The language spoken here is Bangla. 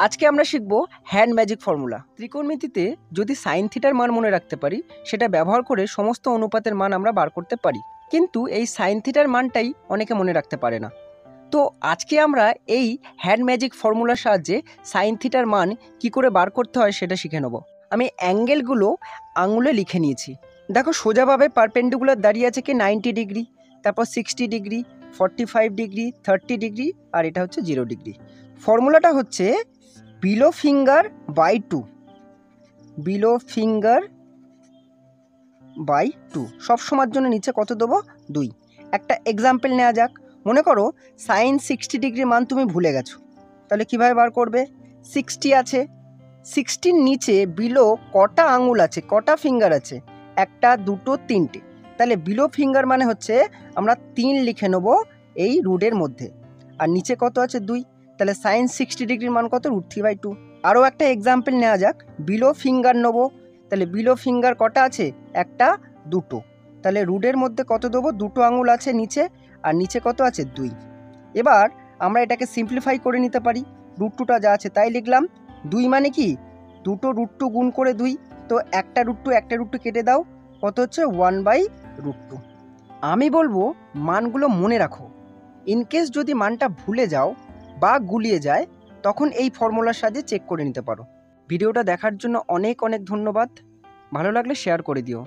আজকে আমরা শিখব হ্যান্ড ম্যাজিক ফর্মুলা। ত্রিকোণমিতিতে যদি সাইন থিটার মান মনে রাখতে পারি, সেটা ব্যবহার করে সমস্ত অনুপাতের মান আমরা বার করতে পারি। কিন্তু এই সাইন থিটার মানটাই অনেকে মনে রাখতে পারে না। তো আজকে আমরা এই হ্যান্ড ম্যাজিক ফর্মুলার সাহায্যে সাইন থিটার মান কি করে বার করতে হয় সেটা শিখে নেব। আমি অ্যাঙ্গেলগুলো আঙুলে লিখে নিয়েছি। দেখো, সোজাভাবে পারপেন্ডিকুলার দাঁড়িয়ে আছে কি 90 ডিগ্রি, তারপর 60 ডিগ্রি, 45 ডিগ্রি, 30 ডিগ্রি, আর এটা হচ্ছে 0 ডিগ্রি। ফর্মুলাটা হচ্ছে below finger by 2, below finger by 2। সব সময়ের জন্য নিচে কত দেবো? 2। একটা এক্সাম্পল নেওয়া যাক। মনে করো সাইন 60 ডিগ্রির মান তুমি ভুলে গেছো, তাহলে কিভাবে বার করবে? 60 আছে, 60-র নিচে বিলো কটা আঙুল আছে, কটা ফিঙ্গার আছে? একটা, দুটো, তিনটে। তাহলে বিলো ফিঙ্গার মানে হচ্ছে আমরা 3 লিখে নেবো এই রুডের মধ্যে, আর নিচে কত আছে? 2। তাহলে সাইন 60 ডিগ্রির মান কত? √3/2। আরও একটা এক্সাম্পল নেওয়া যাক। বিলো ফিঙ্গার নেবো, তাহলে বিলো ফিঙ্গার কটা আছে? একটা, দুটো। তাহলে রুডের মধ্যে কত দেবো? দুটো আঙুল আছে নিচে, আর নিচে কত আছে? 2। এবার আমরা এটাকে সিম্পলিফাই করে নিতে পারি। √2টা যা আছে তাই লিখলাম। 2 মানে কি? দুটো √2 গুণ করে 2, তো একটা √2 কেটে দাও, কত হচ্ছে? 1/√2। আমি বলবো মানগুলো মনে রাখো। ইনকেস যদি মানটা ভুলে যাও বা গুলিয়ে যায়, তখন এই ফর্মুলার সাহায্যে চেক করে নিতে পারো। ভিডিওটা দেখার জন্য অনেক অনেক ধন্যবাদ। ভালো লাগলে শেয়ার করে দিও।